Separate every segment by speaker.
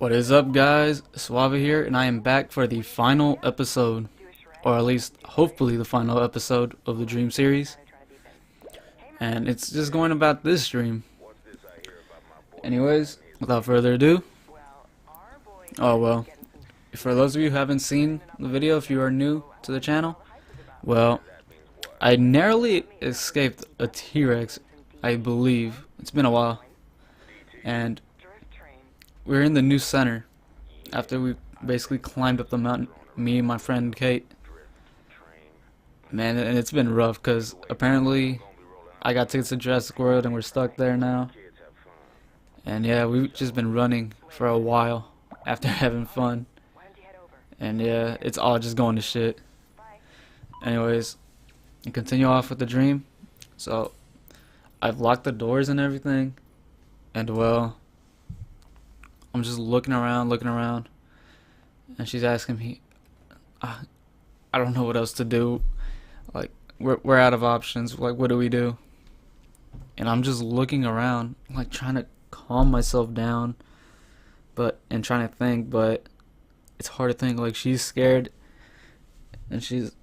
Speaker 1: What is up, guys? Suave here, and I am back for the final episode, or at least hopefully the final episode of the Dream series. And it's just going about this dream. Anyways, without further ado, oh well, for those of you who haven't seen the video, if you are new to the channel, well, I narrowly escaped a T-Rex, I believe. It's been a while. And we're in the new center after we basically climbed up the mountain, me and my friend Kate. Man, and it's been rough because apparently I got tickets to Jurassic World and we're stuck there now. And yeah, we've just been running for a while after having fun. And yeah, it's all just going to shit. Anyways, and continue off with the dream. So I've locked the doors and everything, and well, I'm just looking around, and she's asking me, I don't know what else to do. Like, we're out of options. Like, what do we do? And I'm just looking around, like trying to calm myself down, and trying to think, but it's hard to think. Like, she's scared, and she's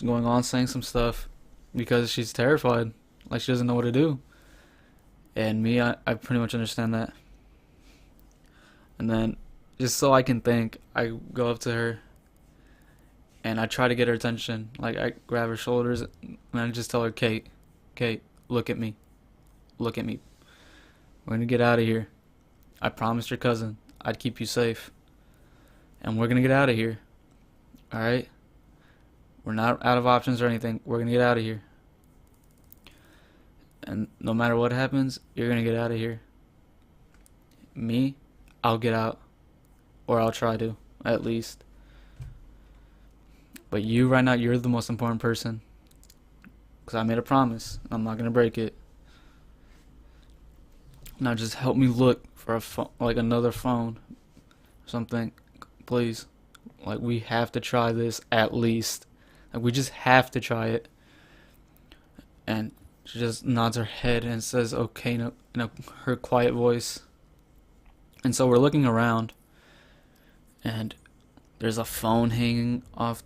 Speaker 1: going on saying some stuff because she's terrified. Like, she doesn't know what to do. And me, I pretty much understand that. And then, just so I can think, I go up to her and I try to get her attention. Like, I grab her shoulders and I just tell her, Kate, look at me. Look at me. We're gonna get out of here. I promised your cousin I'd keep you safe. And we're gonna get out of here. Alright? We're not out of options or anything. We're gonna get out of here. And no matter what happens, you're gonna get out of here. Me, I'll get out. Or I'll try to, at least. But you right now, you're the most important person. Because I made a promise. I'm not gonna break it. Now just help me look for a phone, like another phone. Something. Please. Like, we have to try this at least. Like, we just have to try it. And she just nods her head and says, okay, in her quiet voice. And so we're looking around, and there's a phone hanging off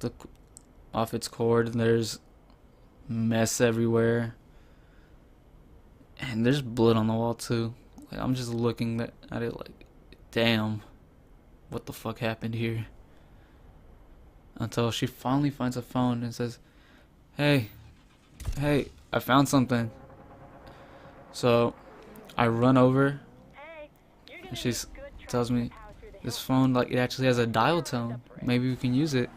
Speaker 1: its cord, and there's mess everywhere, and there's blood on the wall too. Like, I'm just looking at it like, damn, what the fuck happened here? Until she finally finds a phone and says, hey, I found something. So I run over, and she tells me this phone, like, it actually has a dial tone. Maybe we can use it.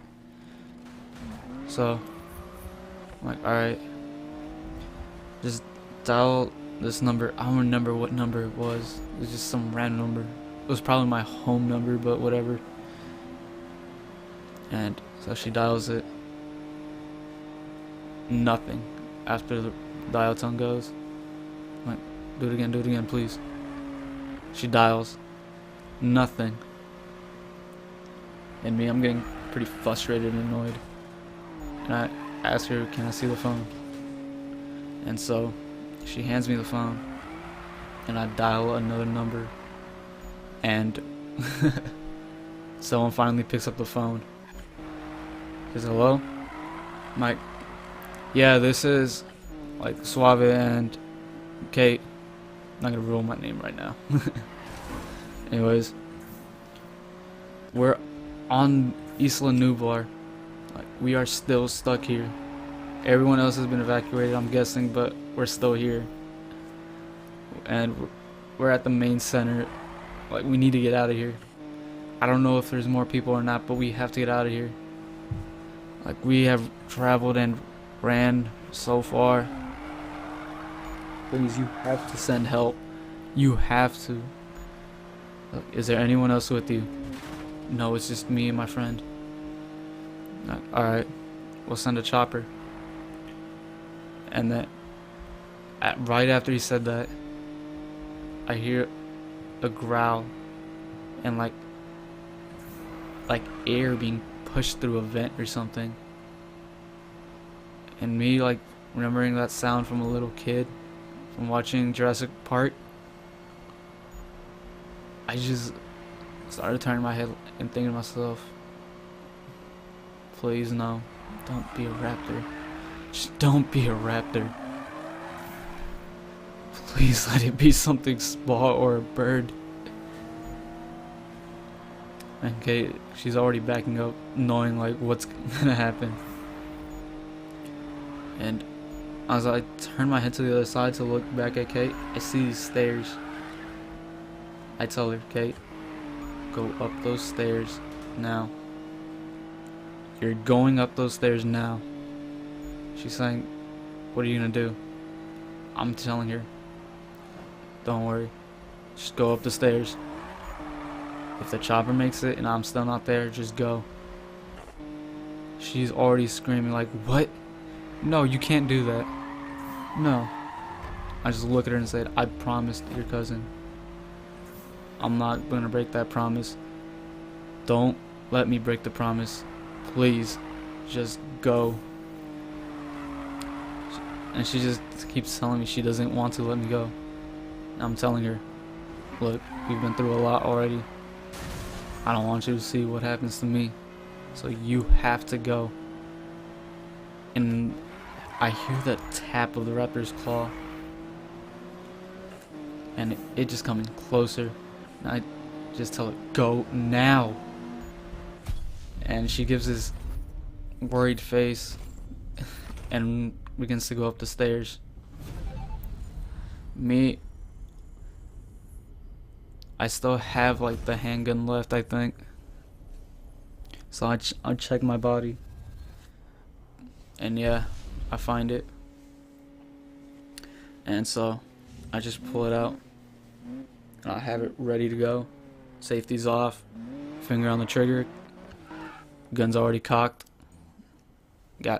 Speaker 1: So I'm like, alright, just dial this number. I don't remember what number it was. It was just some random number. It was probably my home number, but whatever. And so she dials it. Nothing after the dial tone goes. I'm like, do it again, please. She dials. Nothing. And me, I'm getting pretty frustrated and annoyed. And I ask her, can I see the phone? And so she hands me the phone. And I dial another number. And someone finally picks up the phone. Says, hello? I'm like, yeah, this is like Suave and Kate. I'm not gonna ruin my name right now. Anyways, we're on Isla Nublar. Like, we are still stuck here. Everyone else has been evacuated, I'm guessing, but we're still here. And we're at the main center. Like, we need to get out of here. I don't know if there's more people or not, but we have to get out of here. Like, we have traveled and ran so far. Please, you have to send help. You have to. Look, is there anyone else with you? No, it's just me and my friend. Alright, we'll send a chopper. And then, right after he said that, I hear a growl and like air being pushed through a vent or something. And me, like, remembering that sound from a little kid from watching Jurassic Park, I just Started turning my head and thinking to myself, please no, don't be a raptor. Just don't be a raptor. Please let it be something small or a bird. And Kate, she's already backing up, knowing like what's gonna happen. And as I turn my head to the other side to look back at Kate, I see these stairs. I tell her, Kate, go up those stairs now. You're going up those stairs now. She's saying, what are you gonna do? I'm telling her, don't worry, just go up the stairs. If the chopper makes it and I'm still not there, just go. She's already screaming like, what? No, you can't do that. No. I just look at her and said, I promised your cousin. I'm not gonna break that promise. Don't let me break the promise. Please, just go. And she just keeps telling me she doesn't want to let me go. And I'm telling her, look, we've been through a lot already. I don't want you to see what happens to me. So you have to go. And I hear the tap of the raptor's claw. And it just coming closer. And I just tell it, go now. And she gives this worried face and begins to go up the stairs. Me, I still have like the handgun left, I think. So I check my body. And yeah, I find it. And so I just pull it out. And I have it ready to go. Safety's off. Finger on the trigger. Gun's already cocked.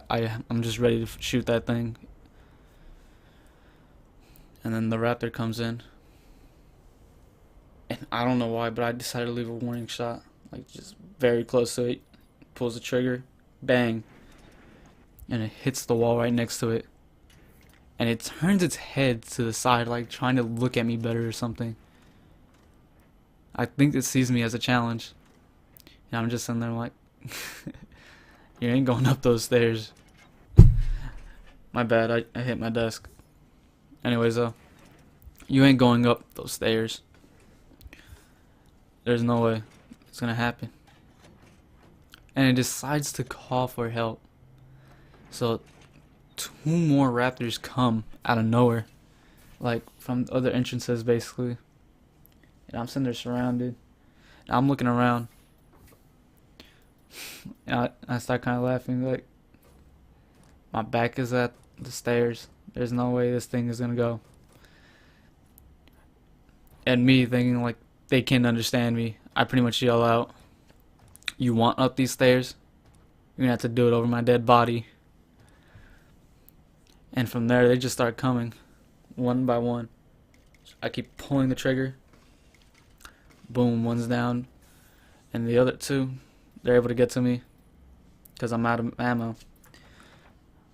Speaker 1: I'm just ready to shoot that thing. And then the raptor comes in. And I don't know why, but I decided to leave a warning shot. Like just very close to it. Pulls the trigger. Bang. And it hits the wall right next to it. And it turns its head to the side, like trying to look at me better or something. I think it sees me as a challenge. And I'm just sitting there like, you ain't going up those stairs. My bad, I hit my desk. Anyways, you ain't going up those stairs. There's no way it's gonna happen. And it decides to call for help. So 2 more raptors come out of nowhere, like from other entrances basically. And I'm sitting there surrounded. And I'm looking around. And I start kind of laughing, like, my back is at the stairs. There's no way this thing is gonna go. And me thinking like they can't understand me, I pretty much yell out, you want up these stairs? You're gonna have to do it over my dead body. And from there they just start coming, one by one. I keep pulling the trigger. Boom, one's down. And the other 2, they're able to get to me because I'm out of ammo.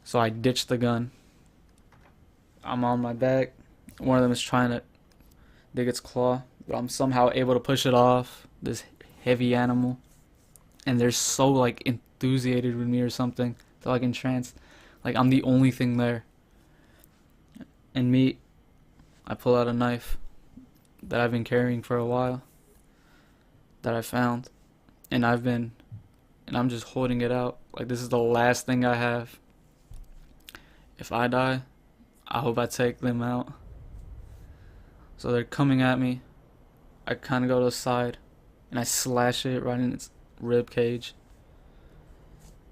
Speaker 1: So I ditch the gun. I'm on my back. One of them is trying to dig its claw, but I'm somehow able to push it off, this heavy animal. And they're so like enthusiastic with me or something. They're like entranced. Like I'm the only thing there. And me, I pull out a knife that I've been carrying for a while, that I found. And I'm just holding it out. Like this is the last thing I have. If I die, I hope I take them out. So they're coming at me. I kind of go to the side and I slash it right in its rib cage.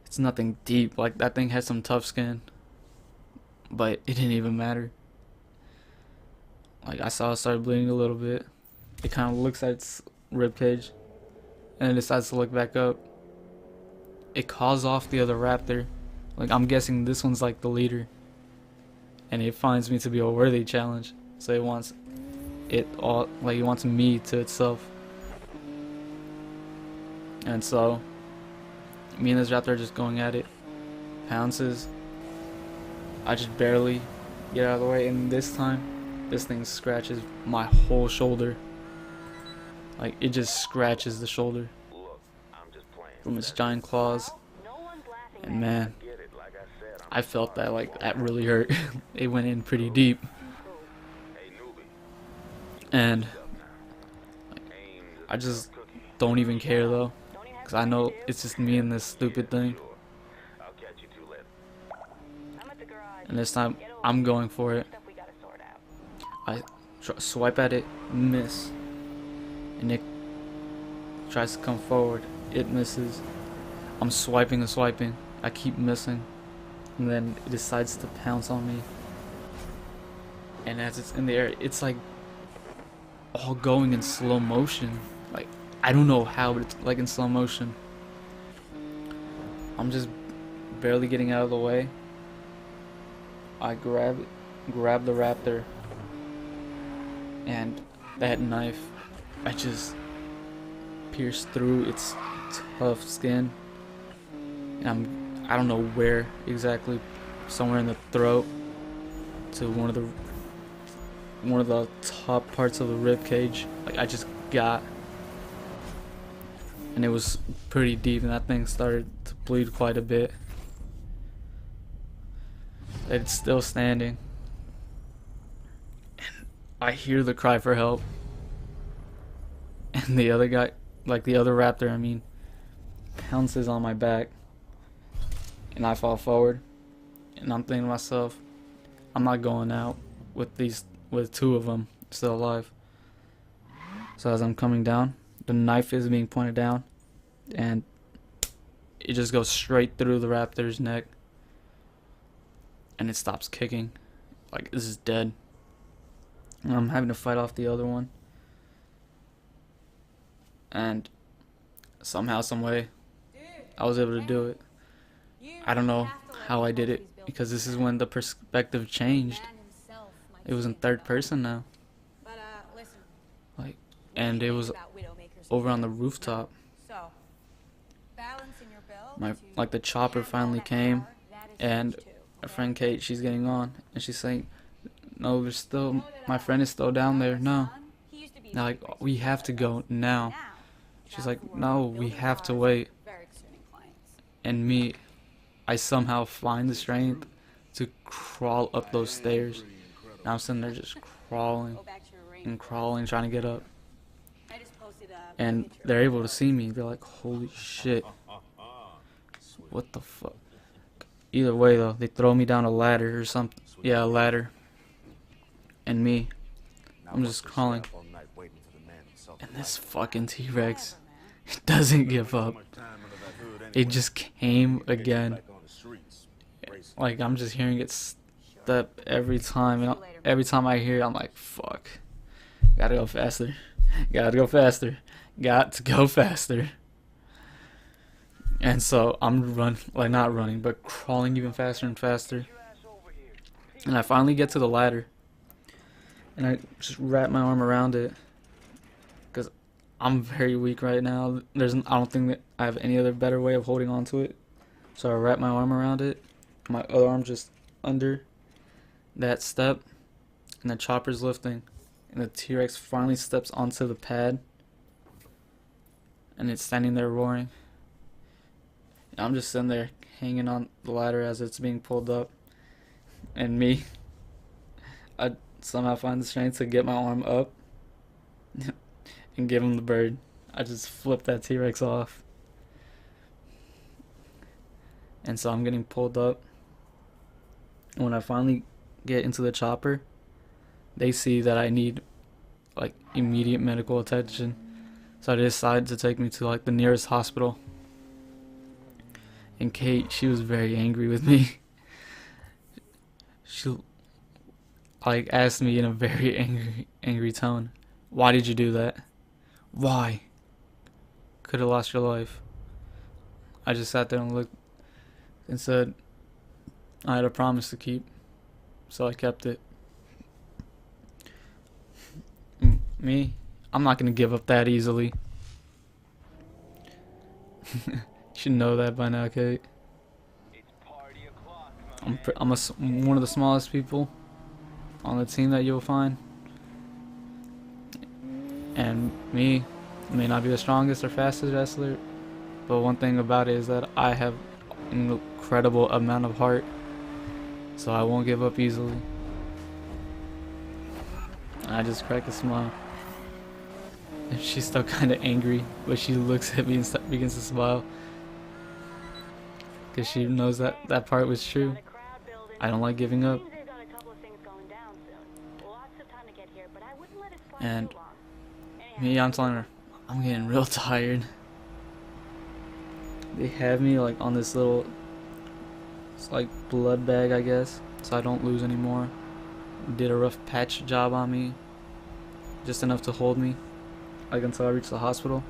Speaker 1: It's nothing deep. Like that thing has some tough skin, but it didn't even matter. Like I saw it start bleeding a little bit. It kind of looks at its rib cage and it decides to look back up. It calls off the other raptor. Like I'm guessing this one's like the leader. And it finds me to be a worthy challenge. So it wants it all, like it wants me to itself. And so me and this raptor are just going at it. Pounces. I just barely get out of the way, and this time this thing scratches my whole shoulder. Like, it just scratches the shoulder from its giant claws. And man, I felt that, like, that really hurt. It went in pretty deep. And I just don't even care though, because I know it's just me and this stupid thing. And this time, I'm going for it. I swipe at it, miss. And it tries to come forward. It misses. I'm swiping and swiping. I keep missing. And then it decides to pounce on me. And as it's in the air, it's like all going in slow motion. Like, I don't know how, but it's like in slow motion. I'm just barely getting out of the way. I grab the raptor, and that knife, I just pierced through its tough skin, and I don't know where exactly, somewhere in the throat to one of the top parts of the rib cage. Like, I just got, and it was pretty deep, and that thing started to bleed quite a bit. It's still standing, and I hear the cry for help, and the other guy, like the other raptor, I mean, pounces on my back, and I fall forward, and I'm thinking to myself, I'm not going out with two of them still alive. So as I'm coming down, the knife is being pointed down, and it just goes straight through the raptor's neck, and it stops kicking. Like, this is dead. And I'm having to fight off the other one, and somehow, some way, I was able to do it. I don't know how I did it, because this is when the perspective changed. It was in third person now. Like, and it was over on the rooftop. Like, the chopper finally came, and my friend Kate, she's getting on, and she's saying, no, there's still, my friend is still down there. No. Now, like, we have to go now. She's like, no, we have to wait. And me, I somehow find the strength to crawl up those stairs. And I'm sitting there just crawling and crawling, trying to get up. And they're able to see me. They're like, holy shit. What the fuck? Either way, though, they throw me down a ladder or something. Yeah, a ladder. And me, I'm just crawling. And this fucking T-Rex, it doesn't give up. It just came again. Like, I'm just hearing it step every time. And every time I hear it, I'm like, fuck. Gotta go faster. Gotta go faster. Got to go faster. And so I'm not running, but crawling even faster and faster. And I finally get to the ladder, and I just wrap my arm around it, because I'm very weak right now. I don't think that I have any other better way of holding on to it. So I wrap my arm around it, my other arm just under that step, and the chopper's lifting, and the T-Rex finally steps onto the pad, and it's standing there roaring. And I'm just sitting there hanging on the ladder as it's being pulled up, and me, I somehow find the strength to get my arm up and give him the bird. I just flip that T-Rex off. And so I'm getting pulled up. And when I finally get into the chopper, they see that I need, like, immediate medical attention. So they decide to take me to, like, the nearest hospital. And Kate, she was very angry with me. She, like, asked me in a very angry tone, why did you do that? Why? Could have lost your life. I just sat there and looked and said I had a promise to keep, so I kept it. Me? I'm not gonna give up that easily. You should know that by now, Kate. I'm one of the smallest people on the team that you'll find. And me, I may not be the strongest or fastest wrestler, but one thing about it is that I have an incredible amount of heart, so I won't give up easily. I just crack a smile. And she's still kind of angry, but she looks at me and begins to smile. Because she knows that that part was true. I don't like giving up. And me, I'm telling her, I'm getting real tired. They have me like on this little, it's like blood bag, I guess, so I don't lose anymore. Did a rough patch job on me, just enough to hold me, like until I reach the hospital.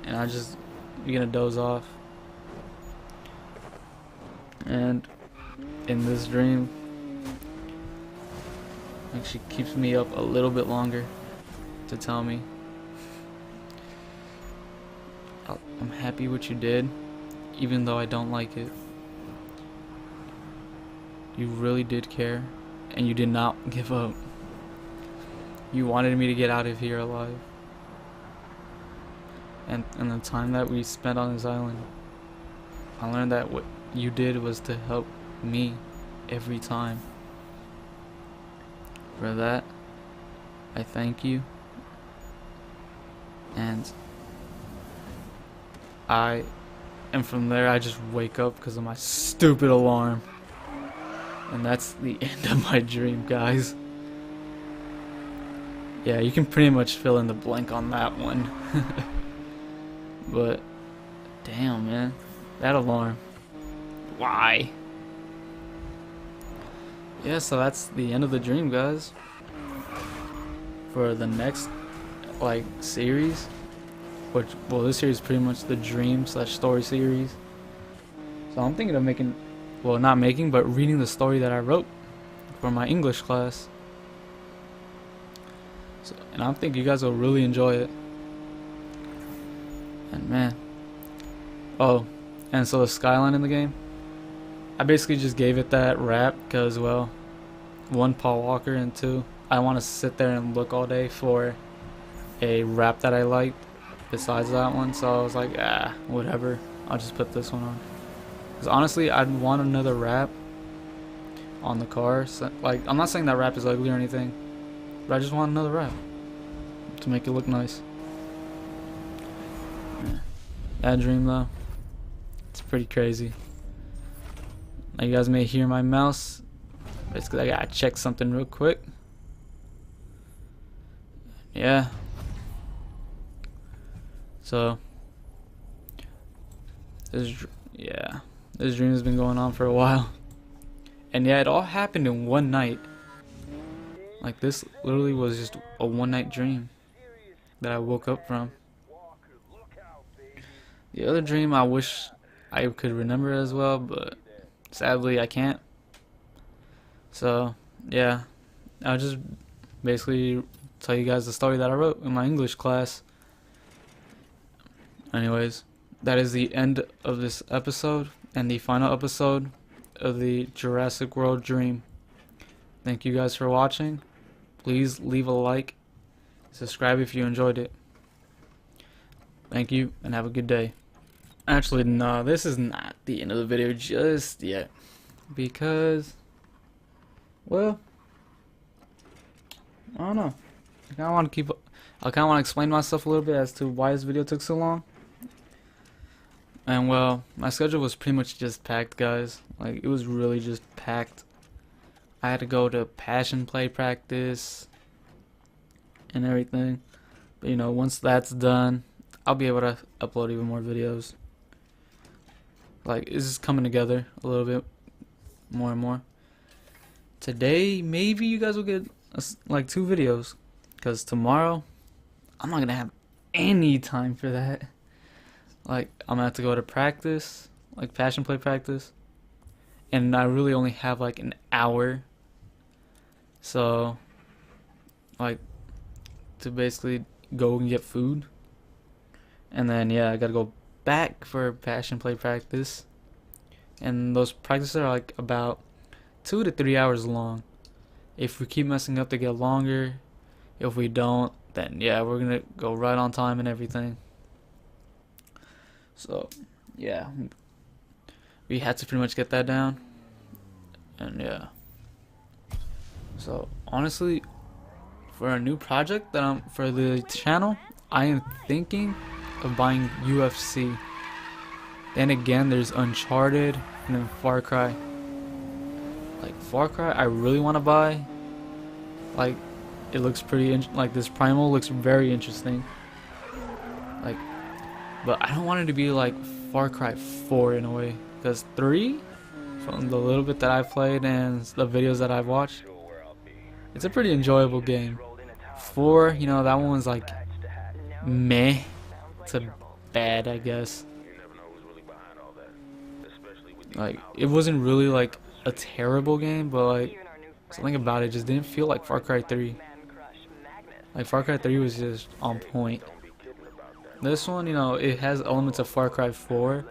Speaker 1: And I just begin to doze off. And in this dream, like, she keeps me up a little bit longer to tell me, I'm happy what you did, even though I don't like it. You really did care, and you did not give up. You wanted me to get out of here alive. And the time that we spent on this island, I learned that what you did was to help me every time. For that, I thank you. And from there I just wake up because of my stupid alarm. And that's the end of my dream, guys. Yeah, you can pretty much fill in the blank on that one. But damn, man, that alarm. Why? Yeah, so that's the end of the dream, guys. For the next like series, which, well, this series is pretty much the dream / story series. So I'm thinking of making, well, not making, but reading the story that I wrote for my English class. So, and I think you guys will really enjoy it. And man, oh, and so the skyline in the game, I basically just gave it that rap because, well, one, Paul Walker, and two, I want to sit there and look all day for a rap that I liked besides that one. So I was like, whatever, I'll just put this one on. Because honestly, I'd want another rap on the car. So, like, I'm not saying that rap is ugly or anything, but I just want another rap to make it look nice. Yeah. That dream, though, it's pretty crazy. Now you guys may hear my mouse. It's because I gotta check something real quick. Yeah. So this dream has been going on for a while. And yeah, it all happened in one night. Like, this literally was just a one-night dream that I woke up from. The other dream I wish I could remember as well, but sadly I can't. So yeah, I'll just basically tell you guys the story that I wrote in my English class. Anyways, that is the end of this episode and the final episode of the Jurassic World Dream. Thank you guys for watching. Please leave a like, subscribe if you enjoyed it. Thank you and have a good day. Actually, no, this is not the end of the video just yet, because, well, I don't know. I kind of want to explain myself a little bit as to why this video took so long. And well, my schedule was pretty much just packed, guys. Like, it was really just packed. I had to go to passion play practice and everything. But you know, once that's done, I'll be able to upload even more videos. Like, it's just coming together a little bit more and more. Today, maybe you guys will get like 2 videos, because tomorrow I'm not gonna have any time for that. Like, I'm gonna have to go to practice, like passion play practice, and I really only have like an hour. So, like, to basically go and get food, and then yeah, I gotta go back for passion play practice, and those practices are like about 2 to 3 hours long. If we keep messing up, they get longer. If we don't, then yeah, we're gonna go right on time and everything. So yeah, we had to pretty much get that down. And yeah, so honestly, for a new project that I'm for the channel, I am thinking of buying UFC. Then again, there's Uncharted and then Far Cry. Like Far Cry, I really want to buy. Like, it looks pretty like this Primal looks very interesting. Like, but I don't want it to be like Far Cry 4 in a way, because 3, from the little bit that I've played and the videos that I've watched, it's a pretty enjoyable game. 4, you know, that one was like meh. It's a bad, I guess. Like, it wasn't really like a terrible game, but like something about it just didn't feel like Far Cry 3. Like Far Cry 3 was just on point. This one, you know, it has elements of Far Cry 4,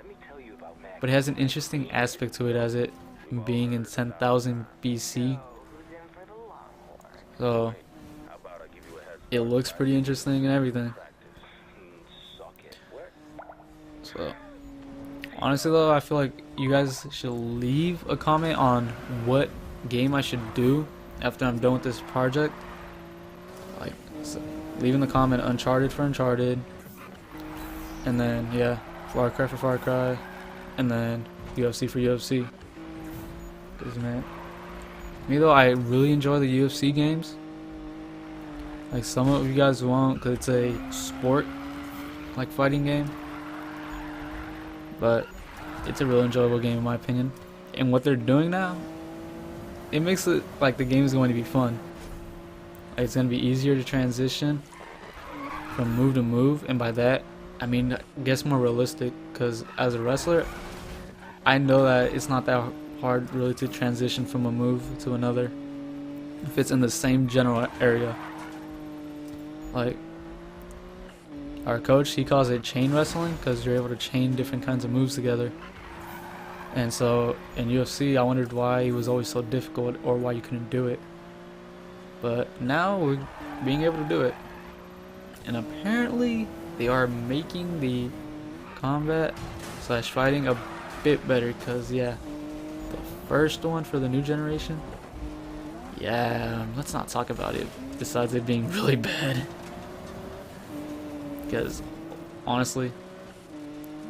Speaker 1: but it has an interesting aspect to it as it being in 10,000 BC. So it looks pretty interesting and everything. So honestly though, I feel like you guys should leave a comment on what game I should do after I'm done with this project. Like, so leave in the comment Uncharted for Uncharted, and then yeah, Far Cry for Far Cry, and then UFC for UFC. Cause man, me though, I really enjoy the UFC games. Like some of you guys won't, cause it's a sport, like fighting game. But it's a real enjoyable game in my opinion. And what they're doing now, it makes it like the game is going to be fun. Like, it's going to be easier to transition from move to move, and by that I mean I guess more realistic, because as a wrestler I know that it's not that hard really to transition from a move to another if it's in the same general area. Like our coach, he calls it chain wrestling because you're able to chain different kinds of moves together. And so in UFC, I wondered why it was always so difficult or why you couldn't do it. But now we're being able to do it. And apparently they are making the combat / fighting a bit better, because yeah, the first one for the new generation, yeah, let's not talk about it besides it being really bad. Because honestly,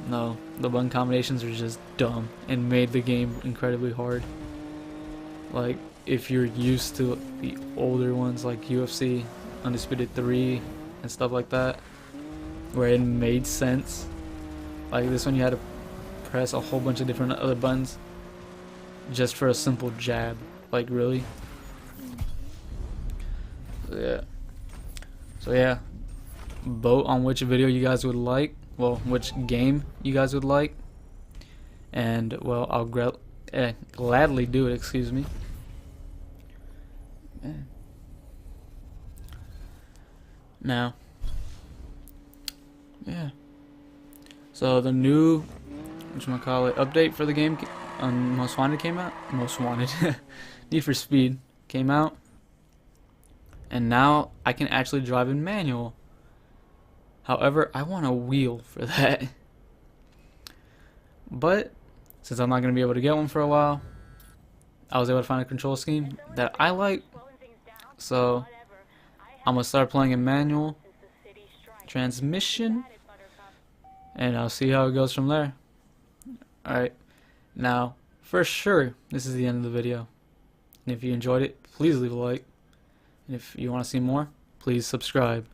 Speaker 1: no, the button combinations are just dumb and made the game incredibly hard. Like, if you're used to the older ones like UFC, Undisputed 3 and stuff like that, where it made sense, like this one you had to press a whole bunch of different other buttons just for a simple jab. Like, really? So yeah, vote on which video you guys would like, well, which game you guys would like, and well, I'll gladly do it. Excuse me. Now, yeah. So the new, whatchamacallit, update for the game on Most Wanted came out. Most Wanted, Need for Speed came out, and now I can actually drive in manual. However, I want a wheel for that. But since I'm not going to be able to get one for a while, I was able to find a control scheme that I like. So I'm going to start playing in manual transmission, and I'll see how it goes from there. Alright, now for sure this is the end of the video. And if you enjoyed it, please leave a like. And if you want to see more, please subscribe.